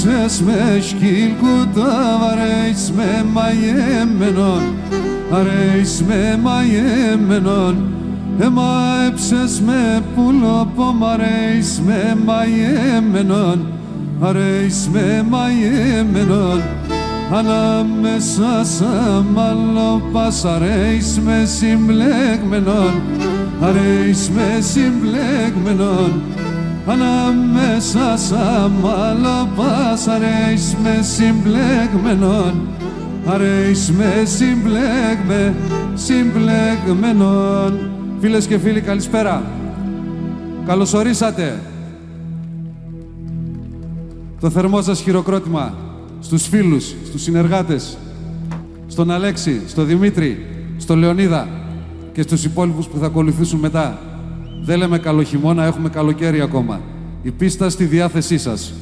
έψες με σκυλκούτα, βαρέεις με μαγεμένον, βαρέεις με μαγεμένον. Έμα έψες με πουλόπο, βαρέεις με μαγεμένον, βαρέεις με μαγεμένον. Ανάμεσα σαν μαλλοπάς, αρέεις με συμπλεγμένον, αρέεις με συμπλεγμένον. Ανάμεσα σαν μαλλοπάς, αρέεις με συμπλεγμένον, αρέεις με συμπλεγμένον. Φίλες και φίλοι, καλησπέρα. Καλώς ορίσατε. Το θερμό σας χειροκρότημα στους φίλους, στους συνεργάτες, στον Αλέξη, στον Δημήτρη, στον Λεωνίδα και στους υπόλοιπους που θα ακολουθήσουν μετά. Δεν λέμε καλό χειμώνα, έχουμε καλοκαίρι ακόμα. Η πίστα στη διάθεσή σας.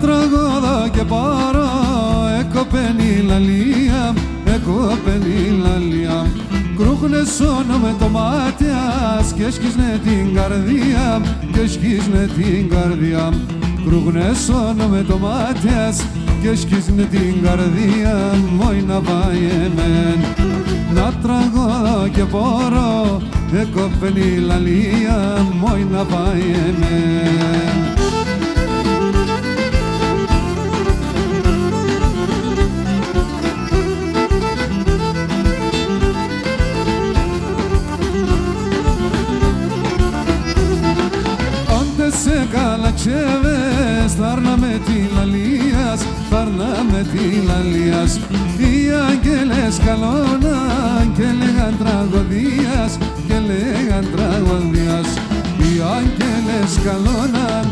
Τραγώδα και πάρω, έκοπεν η λαλία, έκοπεν η λαλία. Κρούχνε σώνο με το μάτιας και σκίσνε την καρδία, και σκίσνε την καρδία. Κρούχνε σώνο με το μάτιας και σκίσνε την καρδία, μόι να πάει εμέν. Να τραγώδα και πάρω, έκοπεν η λαλία, μόι να πάει εμέν. Σε καλαξεύες, θάρνα με τη λαλίας, θάρνα με τη λαλίας. Οι αγγέλες καλώναν και λέγαν τραγωδίας, και λέγαν τραγωδίας. Οι αγγέλες καλώναν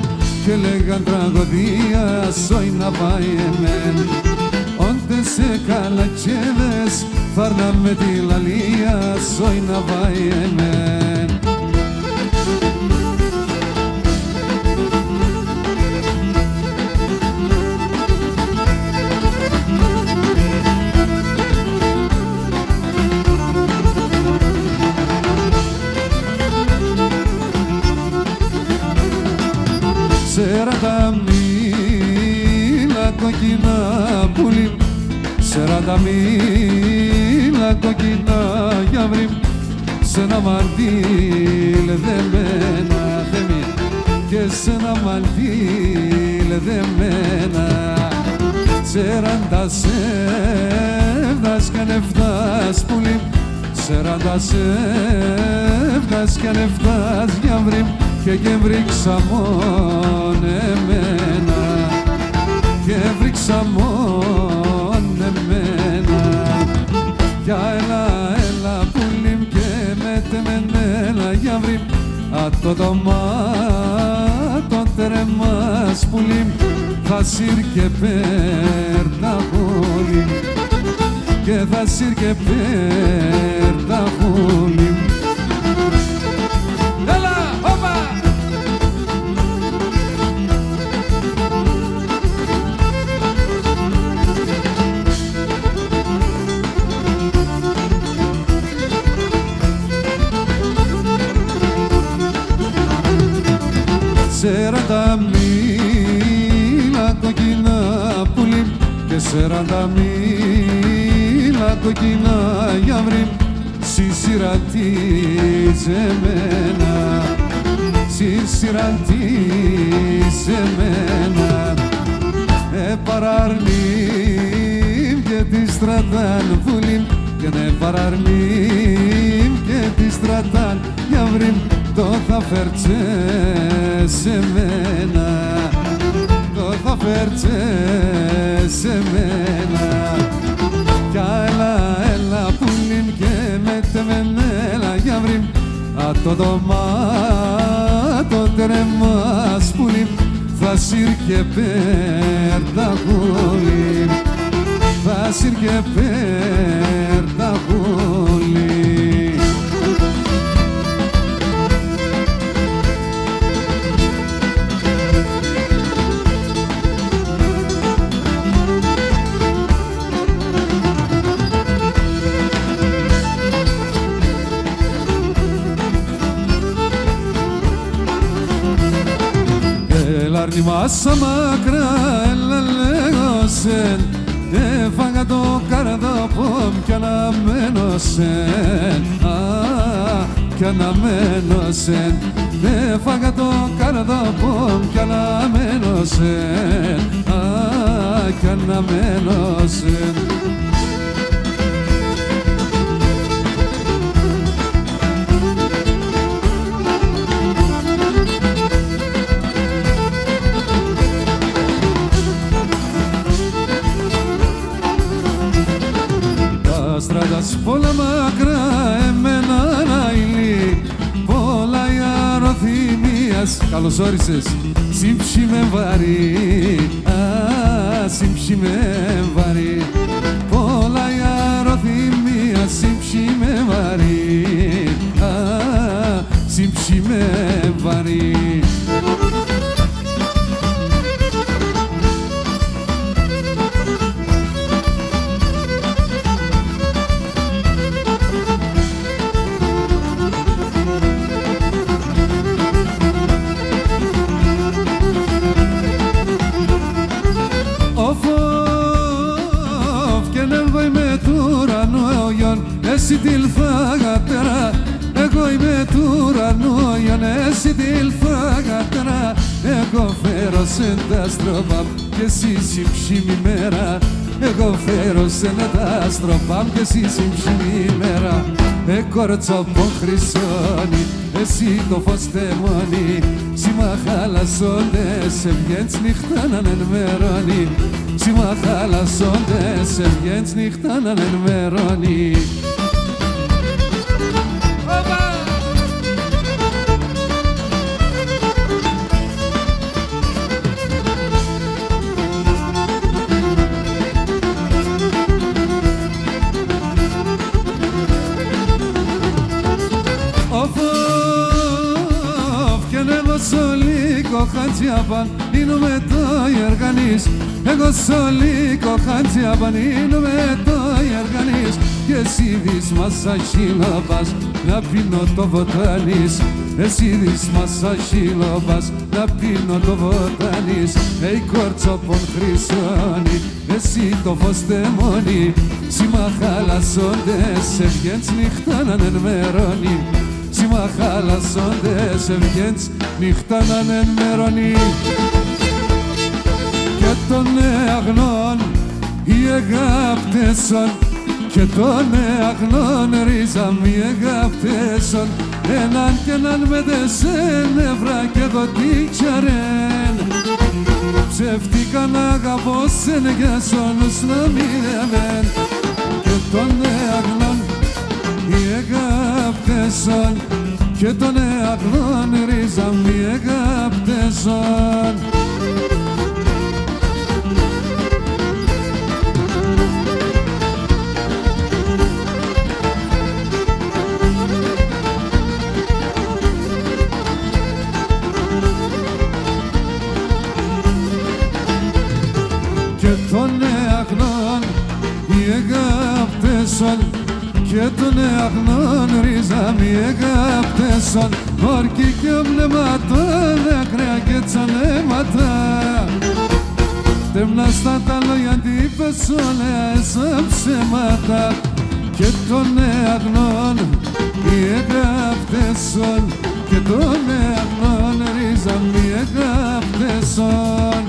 και λέγαν τραγωδίας, όι να πάει εμέν. Όντες σε καλαξεύες, θάρνα με τη λαλίας, όι να πάει εμέν. Σεράτα μήλα κοκκινά πουλί, σεράτα μήλα κοκκινά γιαύρι, σ' ένα μαντήλ δεμένα, θέμη, και σ' ένα μαντήλ δεμένα. Σεράντα σεύδας κι ανεφτάς πουλί, σεράντα σεύδας κι ανεφτάς γιαύρι, και βρήξα μόν εμένα, και βρήξα μόν εμένα. Για έλα πουλίμ και μετεμένελα για βρήμ, ατό το μάτο τρεμάς πουλίμ, θα σύρ και πέρτα πουλίμ, και θα σύρ και πέρτα πουλίμ. Σεράτα μήλα κοκκινά πουλί, και σεράτα μήλα κοκκινά γιαύρι, συσυρατίζεμένα, συσυρατίζεμένα. Παραρνήμ και τη στρατάν πουλί, και ναι παραρνήμ και τη στρατάν γιαύρι, το θα φέρτσε σε μένα, το θα φέρτσε σε μένα κι έλα πουλήν και μετεμενέλα για βρήν το δωμάτο τρεμάς πουλήν θα σύρ και πέρταγουλήν θα σύρ και πέρταγουλήν. Άρνη μάσα μακρά, έλα λέγωσεν έφαγα το καρδαπόμ κι αναμένωσεν κι αναμένωσεν έφαγα το καρδαπόμ κι αναμένωσεν κι αναμένωσεν. Στράτας πολλά μακρά εμένα ναηλή πολλά η αρωθυμίας καλώς όρισες σύμψη με βαρύ σύμψη με βαρύ πολλά η αρωθυμίας σύμψη με βαρύ σύμψη με βαρύ. Εσύ τυλφάγατερα, εγώ είμαι του ουρανού, εσύ τυλφάγατερα, εγώ φέρω σε τα στροπά και εσύ συμψήμη μέρα, εγώ φέρω σε τα στροπά και εσύ συμψήμη μέρα. Κορτσόπον χρυσώνει, εσύ το φως θεμώνει, σήμα χαλασσόντες, σε βγαίνεις νύχτα να ενημερώνει, σήμα χαλασσόντες, σε βγαίνεις νύχτα να ενημερώνει. Χαντζιάπαν, είναι το Ιεργανής. Εγώ σολίκο χαντζιάπαν, είναι το Ιεργανής. Και εσύ δεις μάσα χειλόπας, να πίνω το βοτάνης. Εσύ δεις μάσα χειλόπας, να πίνω το βοτάνης. Η κορτσόπον χρυσώνει, εσύ το φως θεμώνει. Σήμα χαλασσόντες, σε βγαίνεις νύχτα να ενημερώνει. Σήμα χαλασσόντες, σε βγαίνεις νύχτα να ενημερώνει. Και των αγνών οι αγάπτεσον, και των αγνών ρίζαμ οι αγάπτεσον, έναν κι έναν με τεσέν νεύρα και δοτίτσαρεν. Ψεύτηκαν αγαπώσεν για σώνους να μείνεμεν. Και των αγνών οι αγάπτεσον, και των αγνών ρίζαμ οι αγάπτεσον. Και των αγνών οι αγάπτεσον, και των αγνών ρίζαμ οι αγάπτεσον. Όρκοι και πνεύματα, νεκραία και τσανέματα. Τέμνα στα τα λόγια αντίπεσολέα σαν ψέματα. Και των αγνών οι αγάπτεσον, και των αγνών ρίζαμ οι αγάπτεσον.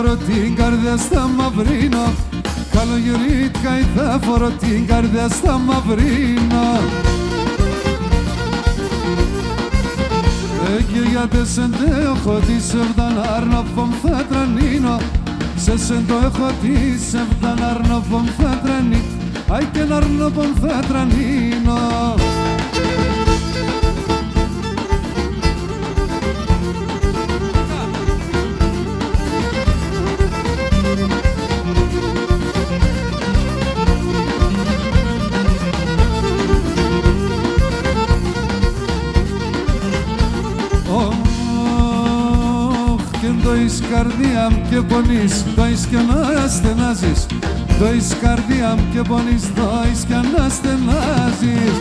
φορώ την καρδιά στα μαυρίνο, καλογερίτικα θα φορώ την καρδιά στα μαυρίνο. Και γιατί σεν το έχω τη σεβδανάρνο πομ θα τρανίνω, σε σεν το έχω τη σεβδανάρνο πομ θα τρανίνω, αι και ναρνο πομ θα τρανίνω. Το εις καρδία μου και πονείς, το εις και να στενάζεις, το εις καρδία μου και πονείς, το εις και να στενάζεις.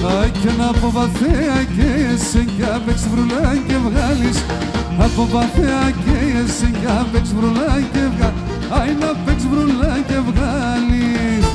Αι και να από βαθέα και εσέν κι άπεξ βρουλά και βγάλεις, από βαθέα και εσέν κι άπεξ βρουλά και βγάλεις, αι να παίξ βρουλά και βγάλεις.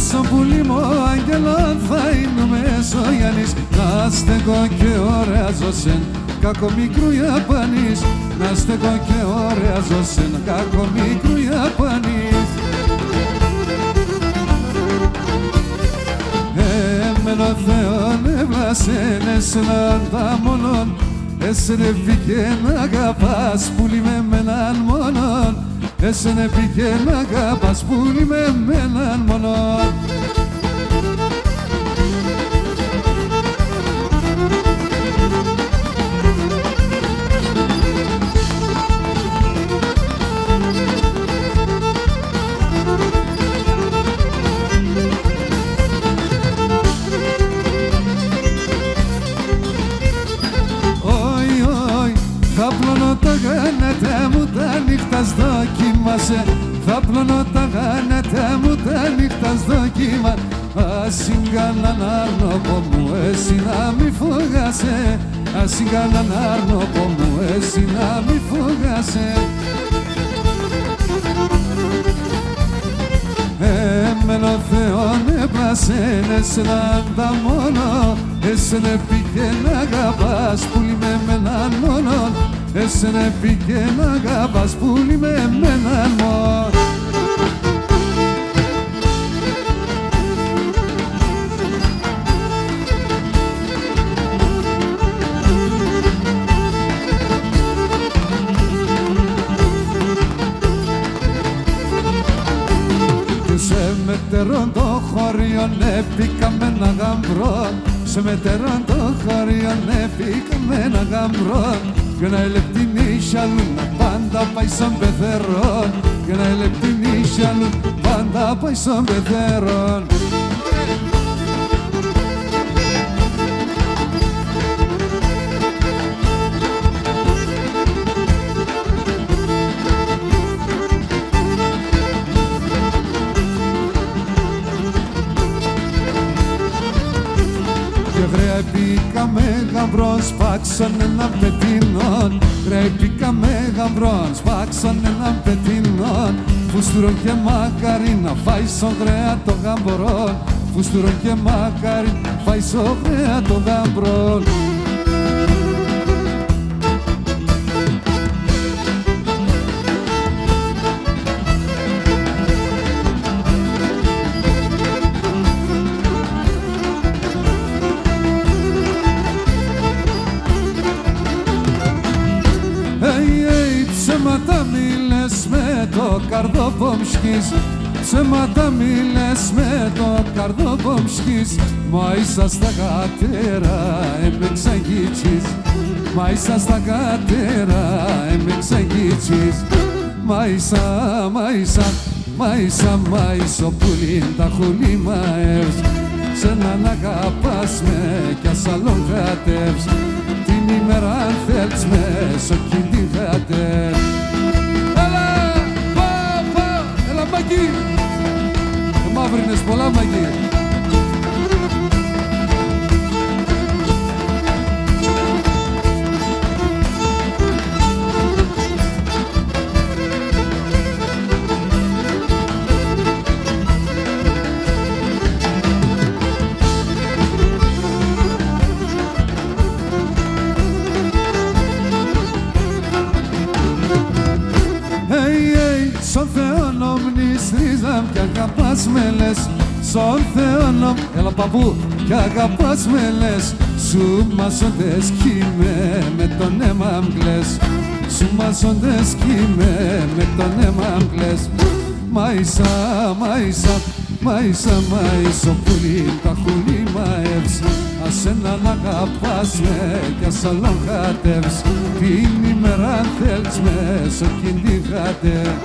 Σαν πουλί μου άγγελα θα είναι Μεσογειανής, να στεκώ και ωραία ζωσεν κακομικρού Ιαπανής, να στεκώ και ωραία ζωσεν κακομικρού Ιαπανής. Εμένα ο Θεόν έβλασεν εσένα τα μόνον, εσένε πήγε να αγαπάς πουλί με μέναν μόνον, εσένε πήγε να αγαπάς πουλί με μέναν μόνον. Θα πλώνω τα γάνατα μου τα νύχτα δοκίμασε, θα πλώνω τα γάνατα μου τα νύχτα δοκίμα. Ασύν κανέναν άρνοπο μου εσύ να μη φωγάσαι, ασύν κανέναν άρνοπο μου εσύ να μη φωγάσαι. Εμένα ο Θεόν έπλασεν εσέναν τα μόνο, εσένε πήγε να αγαπάς πουλί με μέναν μόνον, εσένε πήγε να αγαπάς πουλί με μέναν μόνον. Σε μετερών το χωριόν έπηκαμε ένα γαμπρό, σε μετερών το χωριόν έπηκαμε ένα γαμπρό, και να ελεπτυνήσει αλλού πάντα πάει σαν πεθερόν, και να ελεπτυνήσει αλλού πάντα πάει σαν πεθερόν. Βρέπηκαμε γαμπρόν, σπάξαν έναν πετίνον, βρέπηκαμε γαμπρόν, σπάξαν έναν πετίνον, φουστούρο και μακάρι να φάει στον γραία το γαμπρόν, φουστούρο και μακάρι φάει στον γραία το γαμπρόν. Ψέματα μίλες με το καρδόπομσκης, ψέματα μίλες με το καρδόπομσκης, μα ίσα στα κατέρα εμεξαγίτσις, μα ίσα στα κατέρα εμεξαγίτσις, μα ίσα ο πουλίν τα χουλίμαευς, σε έναν αγαπάς με κι ασαλόν κρατεύς, την ημέρα αν θέλεις μέσω κινδύχατες. Έλα, Μαγκή! Μαύρινες πολλά, Μαγκή! Στον Θεό μνηστρίζαμ κι αγαπάς με λες. Στον Θεό, έλα παππού, κι αγαπάς με λες. Σου μασοντες κι με τον αίμα μ' Σου μασοντες κι με τον αίμα μ' Μάισα, μάισα, μάισα, μάισο πουλί τα χουλί μαεύς. Ασένα να αγαπάς με κι ας άλλον χάτευς. Την ημέρα αν θέλεις μέσω κυνηγάτε.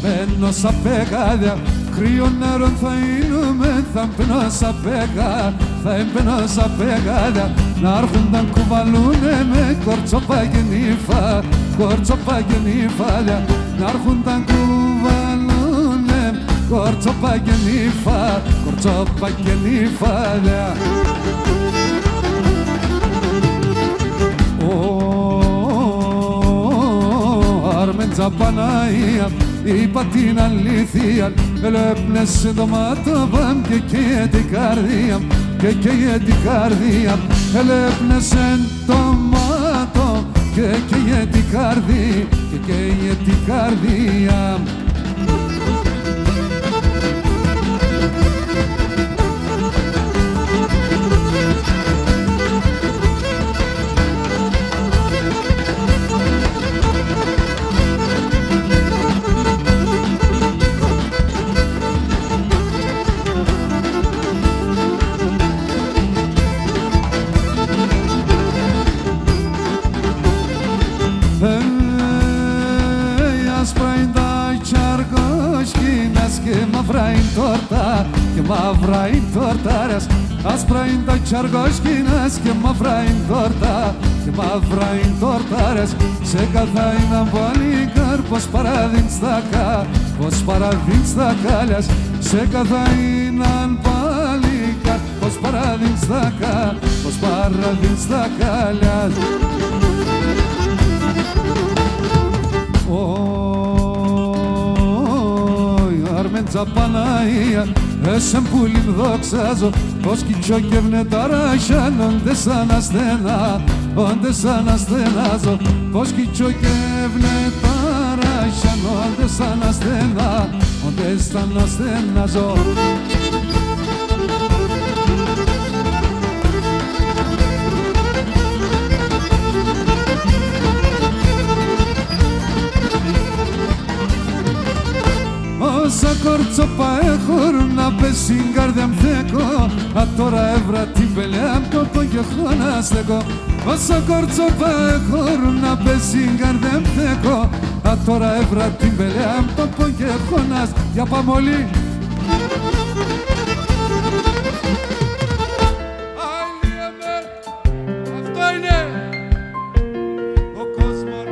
Μπαίνω σαν πεγάδια, κρύο νερό θα είναι, θα μπαίνω σαν πεγάδια, θα μπαίνω σαν πεγάδια, να έρχονταν κουβαλούνε με κορτσόπα και νύφα, κορτσόπα και νύφαλια, να έρχονταν κουβαλούνε κορτσόπα και νύφα, κορτσόπα και νύφαλια. Άρμεντζα Παναία, είπα την αλήθεια, έλεπνες το μάτωπαμ και καίγε την καρδία, και καίγε την καρδία, έλεπνες το μάτω και καίγε την καρδία, και καίγε την καρδία. Και μαύρα είναι τόρτα, και μαύρα είναι τόρταρες. Άσπρα είναι τα τσαργόσκινας και μαύρα είναι τόρτα, και μαύρα είναι τόρταρες. Σε καθά είναι παλικάρ, πως παραδίνεις τα κα, πως παραδίνεις τα κάλιας. Σε καθά είναι παλικάρ, πως παραδίνεις τα κα, πως παραδίνεις τα κάλιας. Άρμεντζα Παναία, εσεν πουλί μ' δοξάζω, πως κιτσόκευνε τα ράχιαν, όντες σαν ασθενά, όντες σαν ασθενάζω, πως κιτσόκευνε τα ράχιαν, όντες σαν ασθενά, όντες σαν ασθενάζω. Όσα κορτσόπα έχουν να πες στην καρδιά μ' θέκω, α τώρα έβρα την πελιά μ' το πω και έχω να στέκω. Όσα κορτσόπα έχουν να πες στην καρδιά μ' θέκω, α τώρα έβρα την πελιά μ' το πω και έχω να στέκω. Για πάμε όλοι! Αυτό είναι ο κόσμος.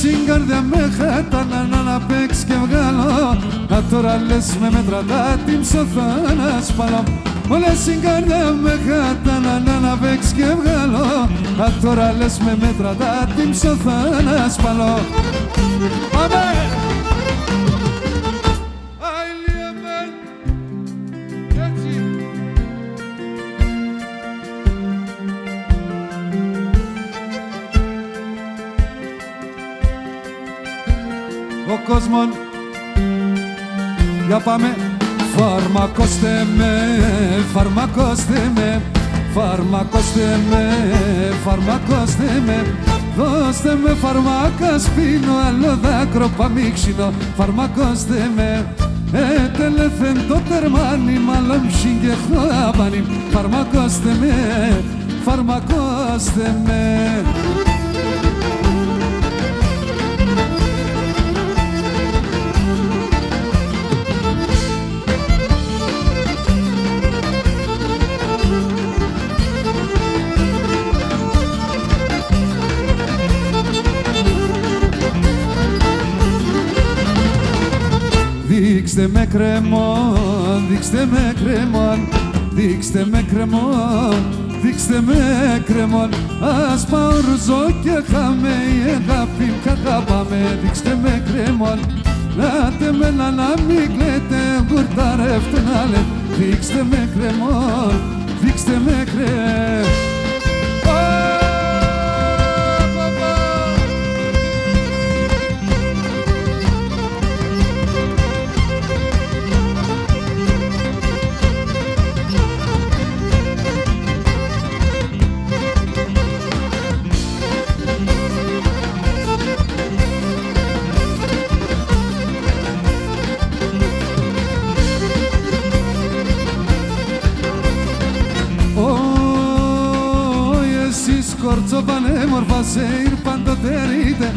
Στην καρδιά με χάτανα να παίξεις και βγάλω, α τώρα λες με μέτρατα την ψωθώ να σπαλώ. Όλες στην καρδιά με χάτανα να παίξεις και βγάλω, α τώρα λες με μέτρατα την ψωθώ να σπαλώ. Πάμε! κόσμον. Για πάμε. Φαρμακώστε με, φαρμακώστε με, φαρμακώστε με, φαρμακώστε με. Δώστε με φαρμάκα σπίνω, άλλο δάκρο παμίξινο. Φαρμακώστε με, τέλεθεν το τερμάνι, μάλλον ψυγεχτώ απάνι. Φαρμακώστε με, φαρμακώστε με. Δείξτε με κρεμόν, δείξτε με κρεμόν, δείξτε με κρεμόν, δείξτε με κρεμόν. Ας πάω ρουζό και χάμε η αγάπη μ' αγαπάμε. Δείξτε με κρεμόν, λάτε με να μην κλαίτε, γουρταρεύτε να λέτε. Δείξτε με κρεμόν, δείξτε με κρεμόν. Κορτσοπανέμορφα σεϊρ πάντοτε ρίτε,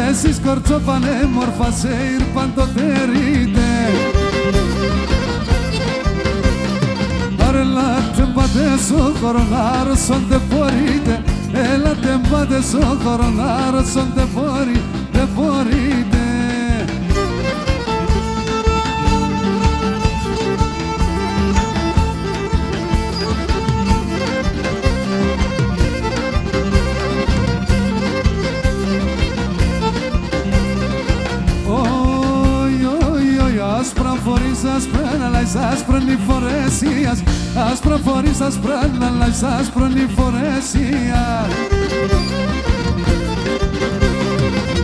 εσείς κορτσοπανέμορφα σεϊρ πάντοτε ρίτε. Έλατε μπάτε στο χώρο να αρρωσόντε μπορείτε, έλατε μπάτε στο χώρο να αρρωσόντε μπορείτε. Άσπρα να λάεις άσπρονη φορέσιας, άσπρα φορείς άσπρα να λάεις άσπρονη φορέσιας.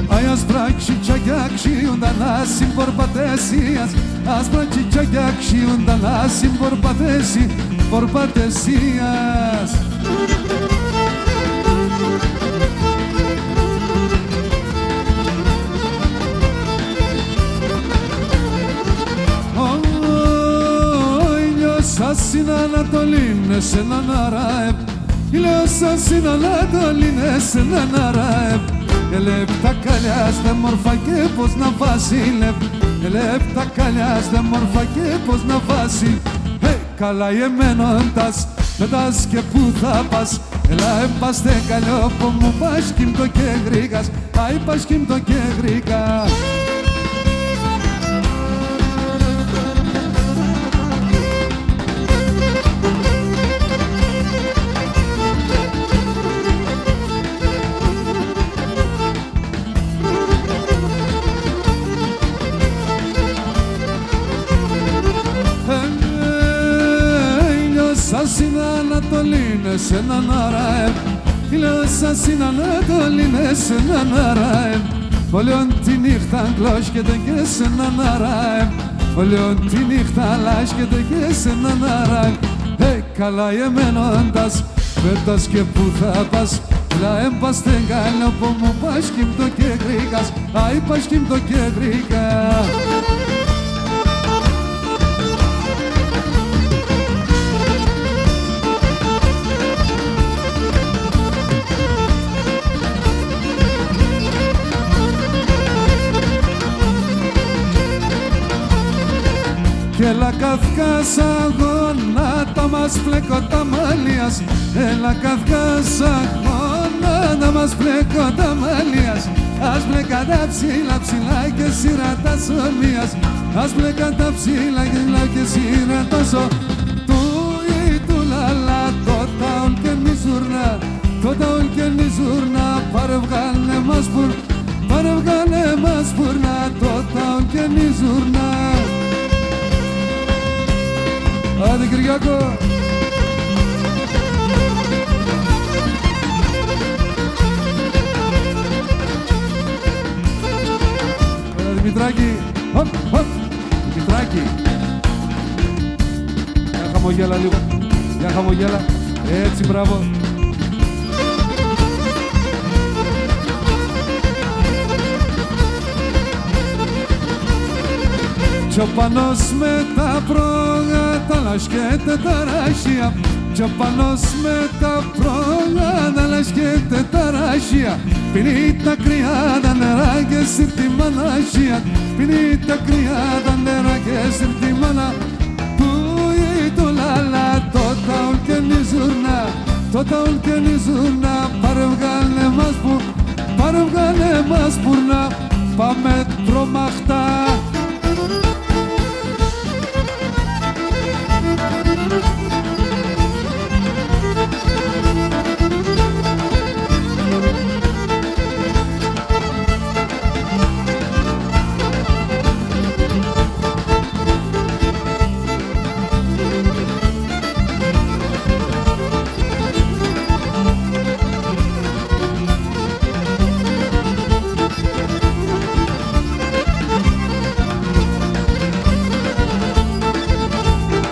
Ai άσπρα τσιτσάκια ξύουνταν να συμπορπατέσιας, άσπρα τσιτσάκια ξύουνταν να συμπορπατέσιας. Στην Ανατολή είναι σε έναν αραέπ, ηλιόσα στην Ανατολή είναι σε έναν αραέπ. Ελέπτα καλιάς δε μορφα και πως να βάσει λεπ, ελέπτα καλιάς δε μορφα και πως να βάσει. Καλά εμένοντας πετάς και που θα πας, έλα εμπάστε καλιό που μου πας κυμτο και γρήγας, άι πας κυμτο και γρήγα. Στην Ανατολή είναι σε έναν αραέπ, ηλιόσα στην Ανατολή είναι σε έναν αραέπ. Όλη τη νύχτα γλώσκεται και σε έναν αραέπ, όλη τη νύχτα λάσκεται και σε έναν αραέπ. Καλά εμένοντας πέτας και που θα πας, λα έμπαστε καλό που μου πας κυμτο και γρήγας, άι πας κυμτο και γρήγα. Έλα Καυκάσα γόνατα μας πλέκω τα μαλλίας, έλα Καυκάσα γόνατα μας πλέκω τα μαλλίας. Ας πλέκα τα ψηλά ψηλά και σειρά τα σωμίας, ας πλέκα τα ψηλά και σειρά τα σωμίας. Του ή του λαλά τότε ον και μη ζουρνά, τότε ον και μη ζουρνά, πάρε βγάλε μας μπουρ, πάρε βγάλε μας μπουρνά, τότε ον και μη ζουρνά. Άντε Κυριάκο! Δημητράκη! Δημητράκη, hop, hop, Δημητράκη. Για χαμογέλα λίγο, για χαμογέλα, έτσι μπράβο. Κι ο Πανός με τα πρόγα τα λασκέται τα ράχια, κι ο Πανός με τα πρόγα τα λασκέται τα ράχια. Πίνει τα κρύα τα νερά και σύρτη μαναχία, πίνει τα κρύα τα νερά και σύρτη μανα. Του ή του λαλά το ταουλ και νιζουρνά, το ταουλ και νιζουρνά. Πάρε βγάλε μας που, πάρε βγάλε μας πουρνά, πάμε τρομαχτά.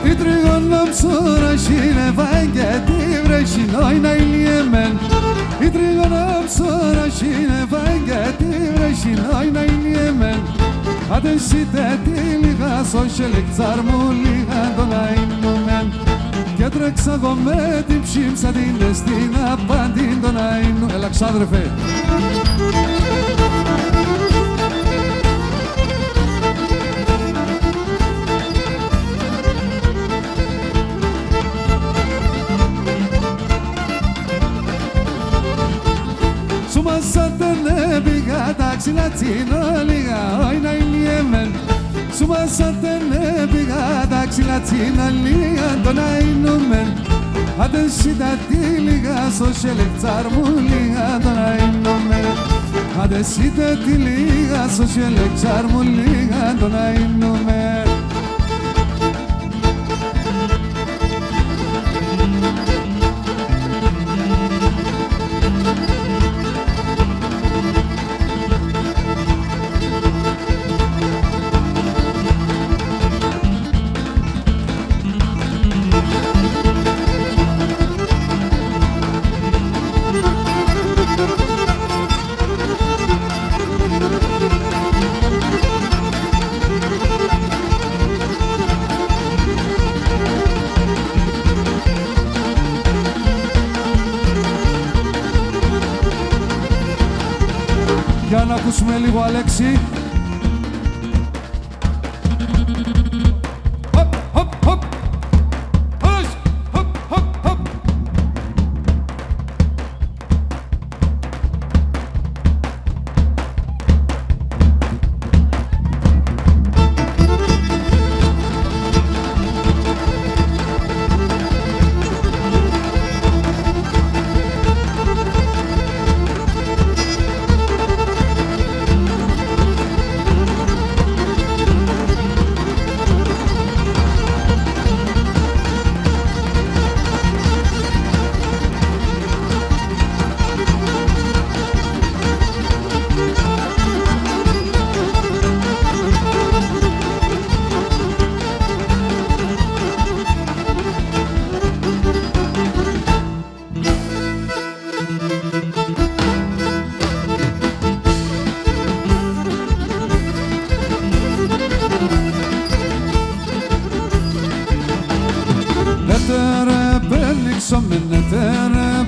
Η τρίγωνα ψώρα σύνε βαγγέτη βρεσινόι να είναι εμέν. Άντε σίτε τη λίγα σώσε λεκτσάρ μου λίγα το να είναι. Και τρέξα εγώ με την ψήμψα την δεστίνα πάντην το να είναι. Έλα ξάδρεφε. Πήγα τα ξύλα τσίνο λίγα, όχι να είναι εμέν. Σου μάσατε ναι, πήγα τα ξύλα τσίνο λίγα, το να είναι μεν. Άντε σίτα τη λίγα, στο σελεκτσάρ μου λίγα, το να είναι μεν. Άντε σίτα τη λίγα, στο σελεκτσάρ μου λίγα, το να είναι μεν. Για να ακούσουμε λίγο, Αλέξη. Hop, hop, hop. Hop, hop, hop.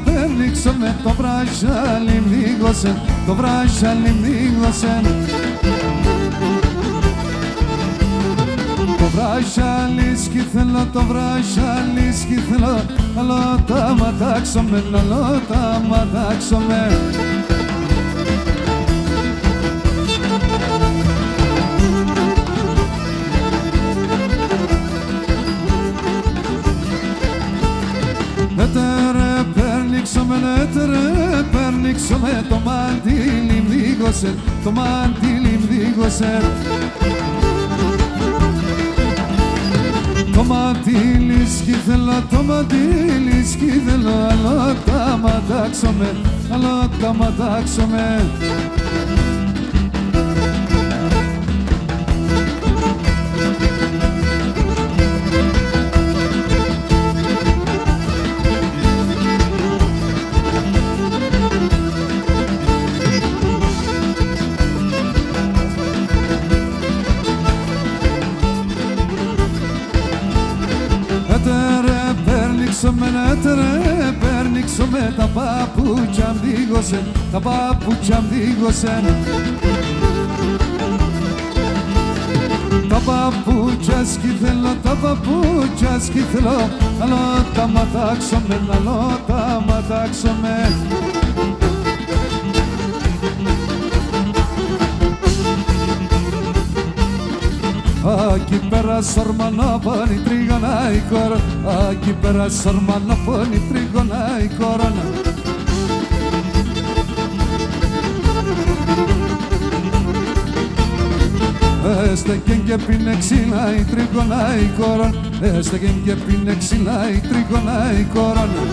Περνήξαμε το βράχιαλι μίγωσεν, το βράχιαλι μίγωσεν. Το βράχιαλι σκήθελα, το βράχιαλι σκήθελα, αλλά τα ματάξαμε, αλλά τα ματάξαμε. Περνήξαμε το μαντήλι μίγωσε, το μαντήλι μίγωσε. Το μαντήλι σκήθελα, το μαντήλι σκήθελα, αλλά τα ματάξαμε, αλλά τα ματάξαμε. τρε περνήξω με τα παπούτσια μδίγωσε, τα παπούτσια μδίγωσε. Τα παπούτσια σκυθελώ, τα παπούτσια σκυθελώ, άλλο τα ματάξομαι, άλλο τα ματάξομαι. Aquí πέρα σορμανό πόνι τρίγωνα η κορώνα, εκεί πέρα σορμανό πόνι τρίγωνα η κορώνα. Έστεκεν και πίνε ξύλα η τρίγωνα η κορώνα, έστεκεν και πίνε ξύλα η τρίγωνα η κορώνα.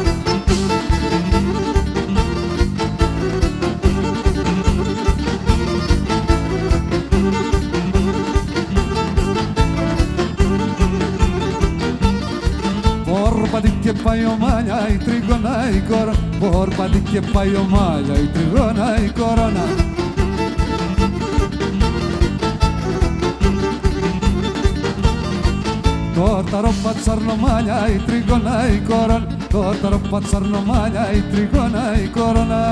Πόρπατη και πάει ο μάλια η τρίγωνα η κορώνα, πόρπατη και πάει ο μάλια η τρίγωνα η κορώνα. Τόρταρο πατσαρνομάλια η τρίγωνα η κορώνα, τόρταρο πατσαρνομάλια η τρίγωνα η κορώνα.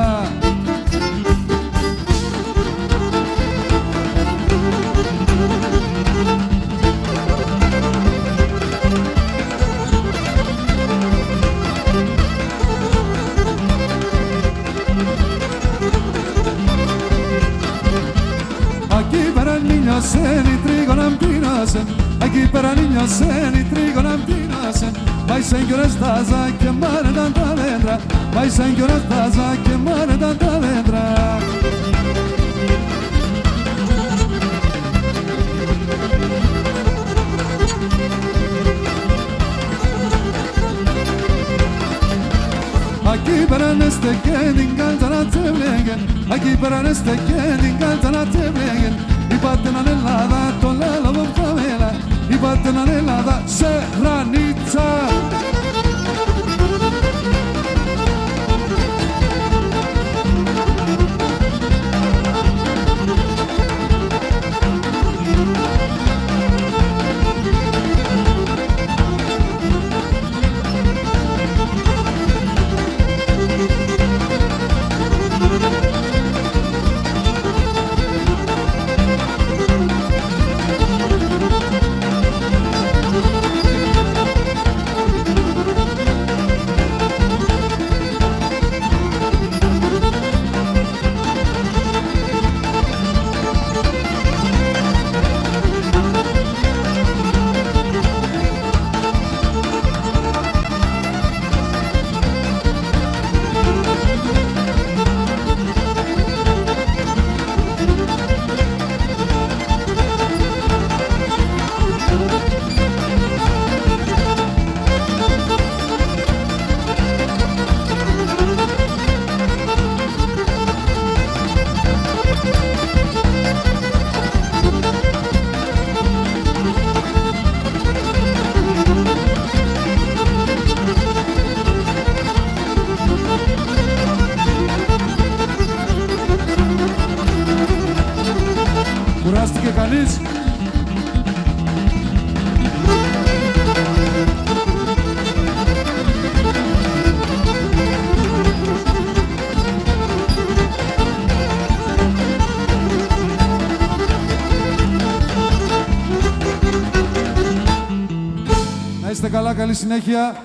Aquí para niños en y trigo lampinos, aquí para niños en y trigo lampinos. Vai señor estás a quemar tanta letra, vai señor estás a quemar tanta letra. Aquí para este que encanta la teblengen, aquí para este que encanta la teblengen. Y baten a helada, toda la bombamela, y baten a helada, serranita. Κουράστηκε κανείς? Να είστε καλά, καλή συνέχεια.